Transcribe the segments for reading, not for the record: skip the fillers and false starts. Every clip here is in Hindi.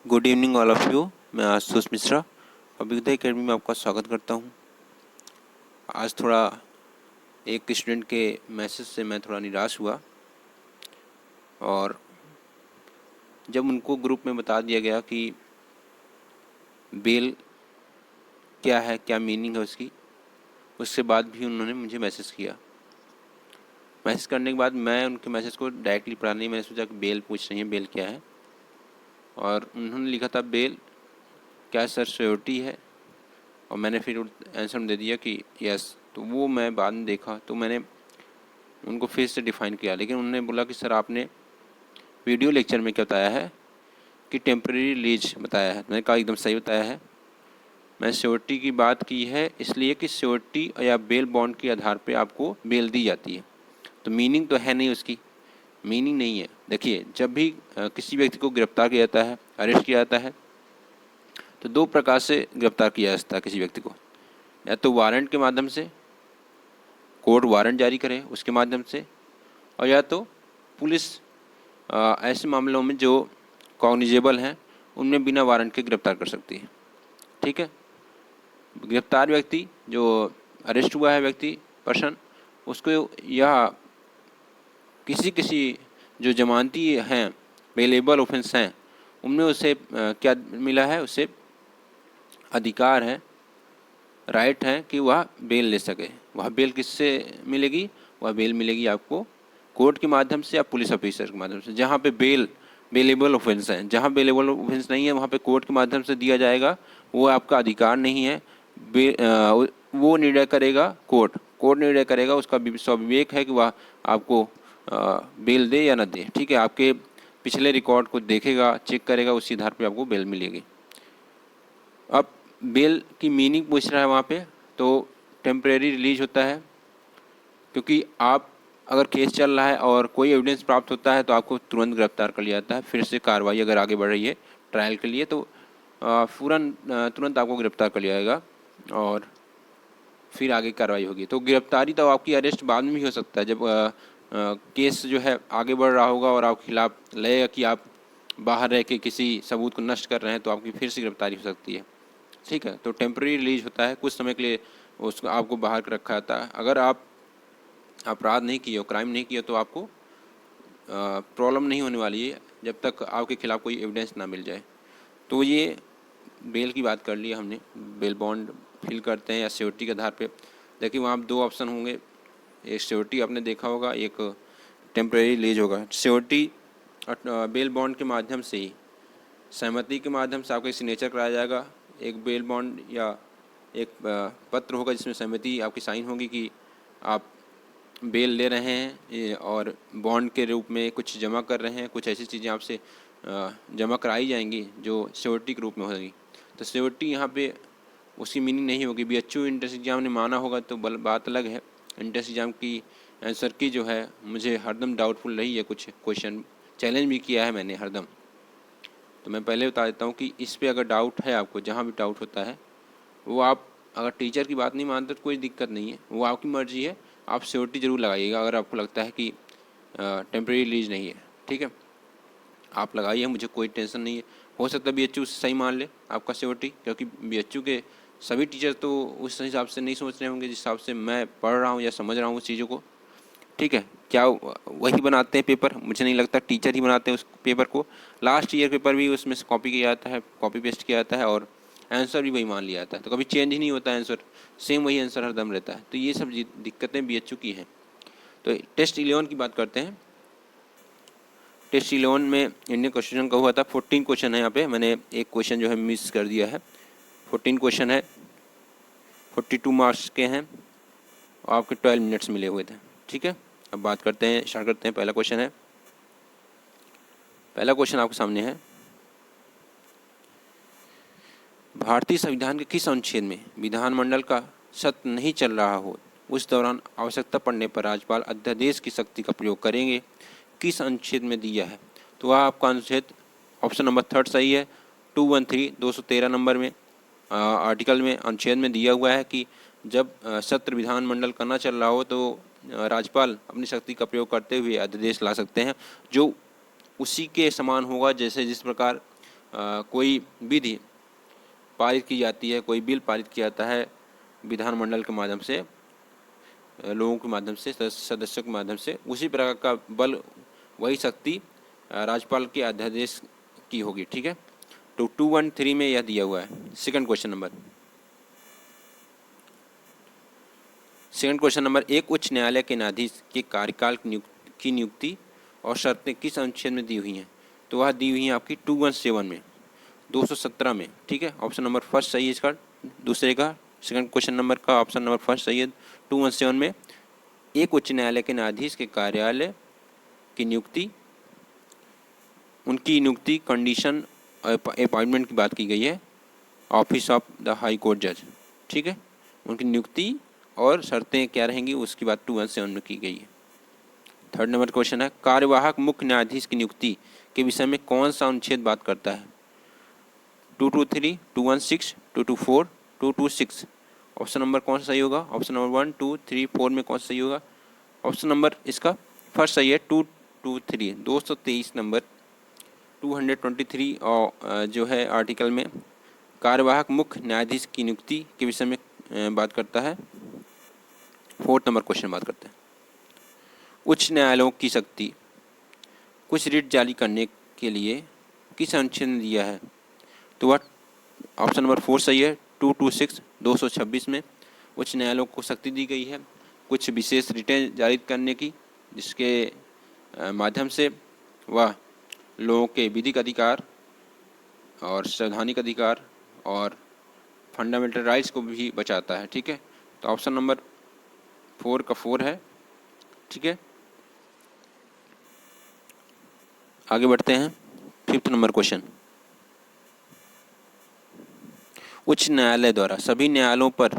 Good evening all of you. मैं आशुतोष मिश्रा अभिज्ञता एकेडमी में आपका स्वागत करता हूं। आज थोड़ा एक स्टूडेंट के मैसेज से मैं थोड़ा निराश हुआ और जब उनको ग्रुप में बता दिया गया कि बेल क्या है, क्या मीनिंग है उसकी, उसके बाद भी उन्होंने मुझे मैसेज किया। मैसेज करने के बाद मैं उनके मैसेज को डायरेक्टली पढ़ा नहीं, मैंने सोचा कि बेल पूछ रही है, बेल क्या है। और उन्होंने लिखा था बेल क्या सर सिक्योरिटी है, और मैंने फिर आंसर दे दिया कि यस। तो वो मैं बाद में देखा तो मैंने उनको फिर से डिफ़ाइन किया, लेकिन उन्होंने बोला कि सर आपने वीडियो लेक्चर में क्या बताया है कि टेम्प्रेरी लीज बताया है। मैंने कहा एकदम सही बताया है, मैंने सिक्योरिटी की बात की है, इसलिए कि सिक्योरिटी या बेल बॉन्ड के आधार पे आपको बेल दी जाती है। तो मीनिंग तो है नहीं, उसकी मीनिंग नहीं है। देखिए, जब भी किसी व्यक्ति को गिरफ्तार किया जाता है, अरेस्ट किया जाता है, तो दो प्रकार से गिरफ्तार किया जा सकता है किसी व्यक्ति को। या तो वारंट के माध्यम से, कोर्ट वारंट जारी करे उसके माध्यम से, और या तो पुलिस ऐसे मामलों में जो कॉग्निजेबल हैं उनमें बिना वारंट के गिरफ्तार कर सकती है। ठीक है, गिरफ्तार व्यक्ति जो अरेस्ट हुआ है व्यक्ति पर्सन, उसको यह किसी किसी जो जमानती हैं, बेलेबल ऑफेंस हैं, उनमें उसे क्या मिला है, उसे अधिकार है, राइट है कि वह बेल ले सके। वह बेल किससे मिलेगी? वह बेल मिलेगी आपको कोर्ट के माध्यम से या पुलिस ऑफिसर के माध्यम से। जहाँ पे बेलेबल ऑफेंस हैं, जहाँ बेलेबल ऑफेंस नहीं है वहाँ पे कोर्ट के माध्यम से दिया जाएगा, वो आपका अधिकार नहीं है। वो निर्णय करेगा कोर्ट निर्णय करेगा, उसका स्वविवेक है कि वह आपको बेल दे या न दे। ठीक है, आपके पिछले रिकॉर्ड को देखेगा, चेक करेगा, उसी आधार पर आपको बेल मिलेगी। अब बेल की मीनिंग पूछ रहा है वहाँ पे, तो टेम्परेरी रिलीज होता है, क्योंकि आप अगर केस चल रहा है और कोई एविडेंस प्राप्त होता है तो आपको तुरंत गिरफ्तार कर लिया जाता है। फिर से कार्रवाई अगर आगे बढ़ रही है ट्रायल के लिए, तो तुरंत आपको गिरफ्तार कर लिया जाएगा और फिर आगे कार्रवाई होगी। तो गिरफ्तारी तो आपकी अरेस्ट बाद में भी हो सकता है, जब केस जो है आगे बढ़ रहा होगा और आपके खिलाफ लगेगा कि आप बाहर रह के किसी सबूत को नष्ट कर रहे हैं, तो आपकी फिर से गिरफ्तारी हो सकती है। ठीक है, तो टेम्प्रेरी रिलीज होता है, कुछ समय के लिए उसको आपको बाहर रखा जाता है। अगर आप अपराध नहीं किए हो, क्राइम नहीं किए, तो आपको प्रॉब्लम नहीं होने वाली है जब तक आपके खिलाफ कोई एविडेंस ना मिल जाए। तो ये बेल की बात कर ली हमने। बेल बॉन्ड फिल करते हैं या सिक्योरिटी के आधार पे। देखिए, वहाँ दो ऑप्शन होंगे, एक सिक्योरिटी आपने देखा होगा, एक टेम्प्रेरी रिलीज होगा। सिक्योरिटी बेल बॉन्ड के माध्यम से ही, सहमति के माध्यम से आपका सिग्नेचर कराया जाएगा। एक बेल बॉन्ड या एक पत्र होगा जिसमें सहमति आपकी साइन होगी कि आप बेल ले रहे हैं और बॉन्ड के रूप में कुछ जमा कर रहे हैं। कुछ ऐसी चीज़ें आपसे जमा कराई जाएंगी जो सिक्योरिटी के रूप में होगी। तो सिक्योरिटी यहाँ पे उसकी मीनिंग नहीं होगी। BHU एंट्रेंस एग्जाम ने माना होगा तो बात अलग है। एंट्रेंस एग्जाम की आंसर की जो है मुझे हरदम डाउटफुल रही है, कुछ क्वेश्चन चैलेंज भी किया है मैंने हरदम। तो मैं पहले बता देता हूँ कि इस पर अगर डाउट है आपको, जहाँ भी डाउट होता है, वो आप अगर टीचर की बात नहीं मानते तो कोई दिक्कत नहीं है, वो आपकी मर्ज़ी है। आप सिक्योरिटी ज़रूर लगाइएगा अगर आपको लगता है कि टेम्प्रेरी रिलीज नहीं है। ठीक है, आप लगाइए, मुझे कोई टेंशन नहीं है। हो सकता है BHU सही मान ले आपका सिक्योरिटी, क्योंकि BHU के सभी टीचर तो उस हिसाब से नहीं सोच रहे होंगे जिस हिसाब से मैं पढ़ रहा हूँ या समझ रहा हूँ उस चीज़ों को। ठीक है, क्या वही बनाते हैं पेपर? मुझे नहीं लगता, टीचर ही बनाते हैं उस पेपर को। लास्ट ईयर पेपर भी उसमें से कॉपी किया जाता है, कॉपी पेस्ट किया जाता है, और आंसर भी वही मान लिया जाता है। तो कभी चेंज ही नहीं होता आंसर, सेम वही आंसर हरदम रहता है। तो ये सब दिक्कतें BHU की हैं। तो टेस्ट 11 की बात करते हैं। टेस्ट 11 में इंडियन क्वेश्चन का हुआ था 14 क्वेश्चन है। यहाँ पे मैंने एक क्वेश्चन जो है मिस कर दिया है। 14 क्वेश्चन है, 42 मार्क्स के हैं और आपके 12 मिनट्स मिले हुए थे। ठीक है, अब बात करते हैं, स्टार्ट करते हैं। पहला क्वेश्चन है, पहला क्वेश्चन आपके सामने है, भारतीय संविधान के किस अनुच्छेद में विधानमंडल का सत्र नहीं चल रहा हो उस दौरान आवश्यकता पड़ने पर राज्यपाल अध्यादेश की शक्ति का प्रयोग करेंगे? किस अनुच्छेद में दिया है? तो वह आपका अनुच्छेद ऑप्शन नंबर 3 सही है। 213 213 नंबर में आर्टिकल में, अनुच्छेद में दिया हुआ है कि जब सत्र विधानमंडल का ना चल रहा हो तो राज्यपाल अपनी शक्ति का प्रयोग करते हुए अध्यादेश ला सकते हैं, जो उसी के समान होगा जैसे जिस प्रकार कोई विधि पारित की जाती है, कोई बिल पारित किया जाता है विधानमंडल के माध्यम से, लोगों के माध्यम से, सदस्यों के माध्यम से, उसी प्रकार का बल, वही शक्ति राज्यपाल के अध्यादेश की होगी। ठीक है, तो 213 में यह दिया हुआ है। सेकंड क्वेश्चन नंबर एक उच्च न्यायालय के न्यायाधीश के कार्यकाल की नियुक्ति और शर्तें किस अनुच्छेद में दी हुई हैं? तो वह दी हुई है आपकी 217 में, 217 में। ठीक है, ऑप्शन नंबर फर्स्ट सही है इसका, दूसरे का, सेकंड क्वेश्चन नंबर का ऑप्शन नंबर फर्स्ट सही है। 217 में एक उच्च न्यायालय के न्यायाधीश के कार्यालय की नियुक्ति, उनकी नियुक्ति, कंडीशन, अपॉइंटमेंट की बात की गई है, office of the high court जज। ठीक है, उनकी नियुक्ति और शर्तें क्या रहेंगी उसकी बात 217 में की गई है। थर्ड नंबर क्वेश्चन है, कार्यवाहक मुख्य न्यायाधीश की नियुक्ति के विषय में कौन सा अनुच्छेद बात करता है? 223, 216, 224, 226। ऑप्शन नंबर कौन सा सही होगा? ऑप्शन नंबर 1, 2, 3, 4 में कौन सा सही होगा? ऑप्शन नंबर इसका फर्स्ट सही है, 223, 223 नंबर 223 और जो है आर्टिकल में कार्यवाहक मुख्य न्यायाधीश की नियुक्ति के विषय में बात करता है। फोर्थ नंबर क्वेश्चन बात करते हैं, उच्च न्यायालयों की शक्ति कुछ रिट जारी करने के लिए किस अनुच्छेद ने दिया है? तो वह ऑप्शन नंबर 4 सही है, 226, 226 में उच्च न्यायालयों को शक्ति दी गई है कुछ विशेष रिटें जारी करने की, जिसके माध्यम से वह लोगों के विधिक अधिकार और संवैधानिक अधिकार और फंडामेंटल राइट्स को भी बचाता है। ठीक है, तो ऑप्शन नंबर 4 का 4 है। ठीक है, आगे बढ़ते हैं। फिफ्थ नंबर क्वेश्चन, उच्च न्यायालय द्वारा सभी न्यायालयों पर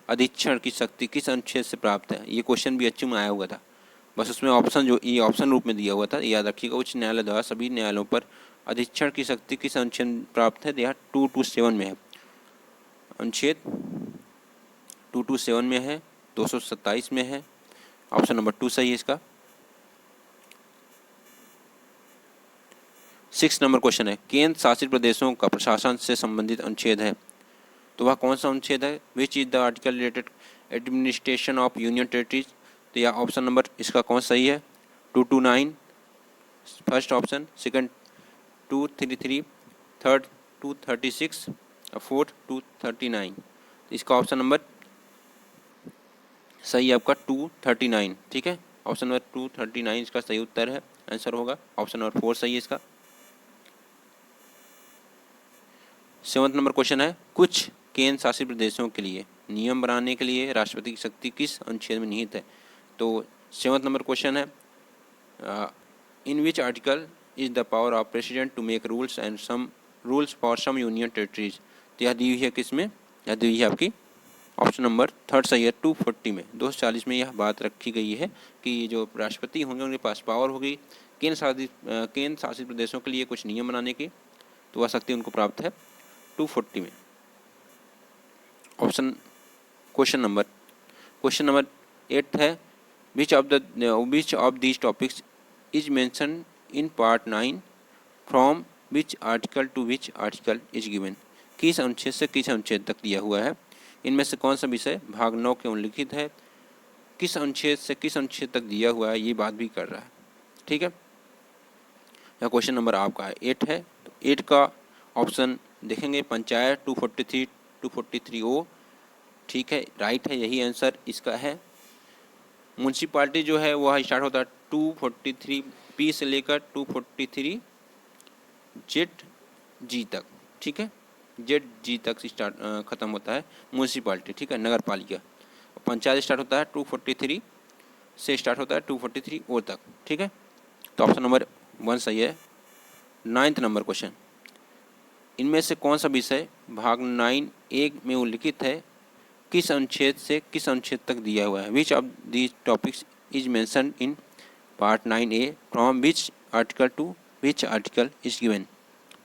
अधीक्षण की शक्ति किस अनुच्छेद से प्राप्त है? ये क्वेश्चन भी अच्छे में आया हुआ था, बस उसमें ऑप्शन जो ये ऑप्शन रूप में दिया हुआ था, याद रखिएगा। उच्च न्यायालय द्वारा सभी न्यायालयों पर अधीक्षण की शक्ति किस अनुच्छेद में प्राप्त है? यह 227 में है, अनुच्छेद 227 में है, 227 में है। ऑप्शन नंबर 2 सही है इसका। 6 नंबर क्वेश्चन है, केंद्र शासित प्रदेशों का प्रशासन से संबंधित अनुच्छेद है, तो वह कौन सा अनुच्छेद है? Which is the article related administration of union territories? तो यह ऑप्शन नंबर इसका कौन सही है? 229 फर्स्ट ऑप्शन, सेकंड 233, थर्ड 236 और फोर्थ 239। इसका ऑप्शन नंबर सही है आपका 239। ठीक है, ऑप्शन नंबर 239 इसका सही उत्तर है, आंसर होगा। ऑप्शन नंबर 4 सही है इसका। 7 नंबर क्वेश्चन है, कुछ केंद्र शासित प्रदेशों के लिए नियम बनाने के लिए राष्ट्रपति की शक्ति किस अनुच्छेद में निहित है? तो 7 नंबर क्वेश्चन है, in which article is the power of president to make rules and some rules for some union territories? तो यह दी हुई है किसमें? यह दी हुई है आपकी ऑप्शन नंबर 3 सही है, 240 में, 240 में यह बात रखी गई है कि जो राष्ट्रपति होंगे उनके पास पावर होगी केंद्र शासित प्रदेशों के लिए कुछ नियम बनाने की, तो वह शक्ति उनको प्राप्त है 240 में। ऑप्शन क्वेश्चन नंबर 8 है, which of these topics is mention in part 9 from which article to which article is given? किस अनुच्छेद से किस अनुच्छेद तक दिया हुआ है? इनमें से कौन सा विषय भाग 9 के उल्लिखित है? किस अनुच्छेद से किस अनुच्छेद तक दिया हुआ है, ये बात भी कर रहा है। ठीक है, यह क्वेश्चन नंबर आपका 8 है। तो 8 का ऑप्शन देखेंगे, पंचायत 243, 243 ओ, ठीक है, राइट है, यही आंसर इसका है। म्यूनसिपाल्टी जो है वह स्टार्ट होता है 243 पी से लेकर 243 जेड जी तक। ठीक है, जेड जी तक स्टार्ट खत्म होता है म्यूनसिपाल्टी। ठीक है, नगर पालिका। पंचायत स्टार्ट होता है 243 से स्टार्ट होता है 243 ओ तक। ठीक है, तो ऑप्शन नंबर 1 सही है। 9th नंबर क्वेश्चन, इनमें से कौन सा विषय भाग 9(a) में उल्लिखित है किस अनुच्छेद से किस अनुच्छेद तक दिया हुआ है? Which of these topics is mention in part 9(a) from which article to which article is given?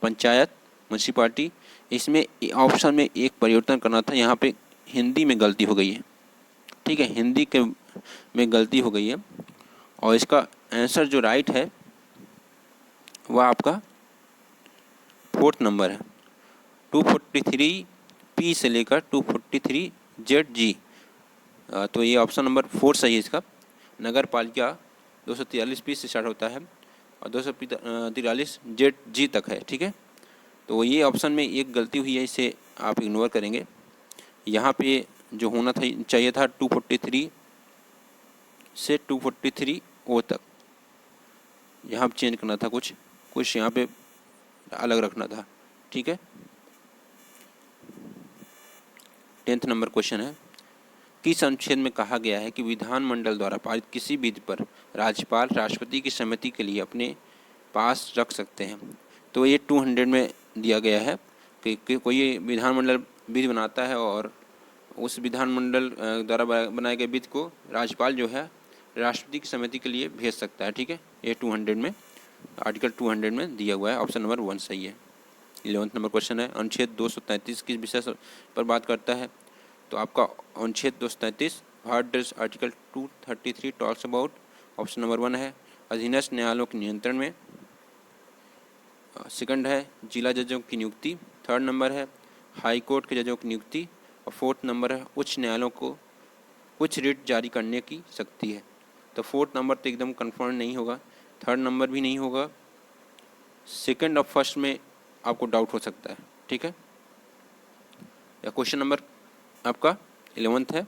Panchayat, municipality. इसमें ऑप्शन में एक परिवर्तन करना था, यहाँ पे हिंदी में गलती हो गई है। ठीक है, हिंदी के में गलती हो गई है और इसका आंसर जो राइट है वह आपका 4th नंबर है 243P से लेकर 243ZG। तो ये ऑप्शन नंबर 4 सही है इसका। नगर पालिका 243P से स्टार्ट होता है और 243ZG तक है, ठीक है। तो ये ऑप्शन में एक गलती हुई है, इसे आप इग्नोर करेंगे। यहाँ पे जो होना था चाहिए था 243 से 243O तक, यहाँ पे चेंज करना था, कुछ यहाँ पे अलग रखना था, ठीक है। 10th नंबर क्वेश्चन है, किस अनुच्छेद में कहा गया है कि विधानमंडल द्वारा पारित किसी विधि पर राज्यपाल राष्ट्रपति की सहमति के लिए अपने पास रख सकते हैं। तो ये 200 में दिया गया है कि कोई विधानमंडल विधि बनाता है और उस विधानमंडल द्वारा बनाए गए विधि को राज्यपाल जो है राष्ट्रपति की सहमति के लिए भेज सकता है, ठीक है। ये 200 में, आर्टिकल 200 में दिया हुआ है। ऑप्शन नंबर 1 सही है। 11th नंबर क्वेश्चन है, अनुच्छेद 233 किस विषय पर बात करता है। तो आपका अनुच्छेद 233 what does article 233 talks about. Option number 1 है अधीनस्थ न्यायालयों के नियंत्रण में। सेकंड है जिला जजों की नियुक्ति। 3rd नंबर है हाई कोर्ट के जजों की नियुक्ति। और 4th नंबर है उच्च न्यायालयों को कुछ रिट जारी करने की शक्ति है। तो 4th नंबर तो एकदम कन्फर्म नहीं होगा, 3rd नंबर भी नहीं होगा, 2nd और 1st में आपको डाउट हो सकता है, ठीक है। या क्वेश्चन नंबर आपका 11th है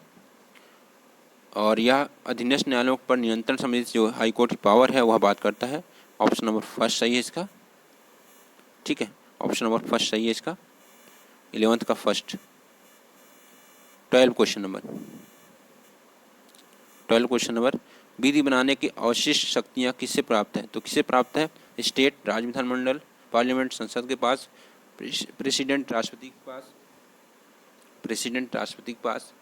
और यह अधीनस्थ न्यायालयों पर नियंत्रण संबंधित जो हाई कोर्ट की पावर है वह बात करता है। ऑप्शन नंबर 1 सही है इसका, ठीक है। ऑप्शन नंबर 1 सही है इसका, 11th का 1st। 12 क्वेश्चन नंबर विधि बनाने की अवशिष्ट शक्तियाँ किससे प्राप्त है। तो किससे प्राप्त है, स्टेट, राज्य विधानमंडल, पार्लियामेंट, संसद के पास, प्रेसिडेंट राष्ट्रपति के पास।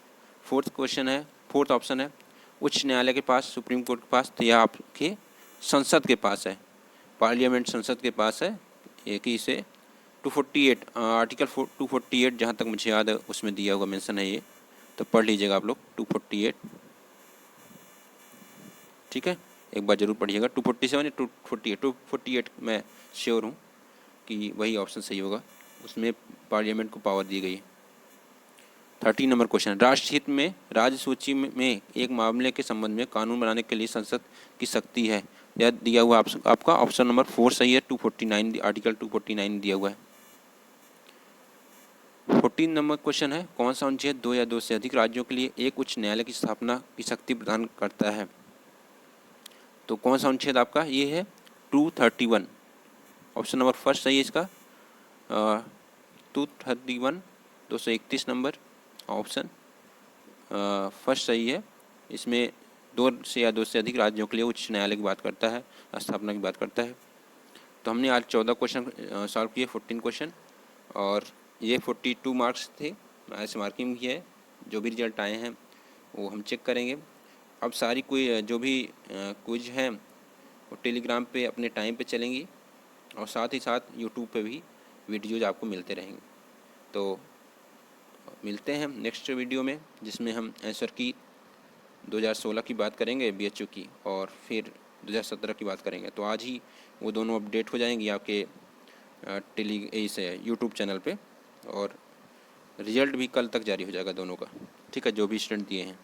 4th ऑप्शन है उच्च न्यायालय के पास, सुप्रीम कोर्ट के पास। तो यह आपके संसद के पास है, पार्लियामेंट संसद के पास है। एक ही से 248 आर्टिकल 248 जहाँ तक मुझे याद है उसमें दिया हुआ मेंशन है ये, तो पढ़ लीजिएगा आप लोग 248, ठीक है। एक बार जरूर पढ़िएगा। 247 या 248 मैं श्योर हूँ कि वही ऑप्शन सही होगा, उसमें पार्लियामेंट को पावर दी गई है। 13 नंबर क्वेश्चन, राष्ट्रहित में राज्य सूची में एक मामले के संबंध में कानून बनाने के लिए संसद की शक्ति है। यह दिया हुआ आपका ऑप्शन नंबर 4 सही है। 249 आर्टिकल 249 दिया हुआ है। 14 नंबर क्वेश्चन है, कौन सा अनुच्छेद 2 या 2 से अधिक राज्यों के लिए एक उच्च न्यायालय की स्थापना की शक्ति प्रदान करता है। तो कौन सा अनुच्छेद आपका ये है 231। ऑप्शन नंबर 1 सही है इसका, 231 231 नंबर ऑप्शन 1 सही है। इसमें 2 से या 2 से अधिक राज्यों के लिए उच्च न्यायालय की बात करता है, स्थापना की बात करता है। तो हमने आज 14 क्वेश्चन सॉल्व किए, 14 क्वेश्चन, और ये 42 मार्क्स थे। ऐसे मार्किंग भी है, जो भी रिजल्ट आए हैं वो हम चेक करेंगे। अब सारी कोई जो भी क्विज हैं वो टेलीग्राम पे अपने टाइम पे चलेंगी और साथ ही साथ यूट्यूब पे भी वीडियोज आपको मिलते रहेंगे। तो मिलते हैं नेक्स्ट वीडियो में, जिसमें हम आंसर की 2016 की बात करेंगे BHU की, और फिर 2017 की बात करेंगे। तो आज ही वो दोनों अपडेट हो जाएंगी आपके इस यूट्यूब चैनल पे, और रिजल्ट भी कल तक जारी हो जाएगा दोनों का, ठीक है, जो भी स्टूडेंट दिए हैं।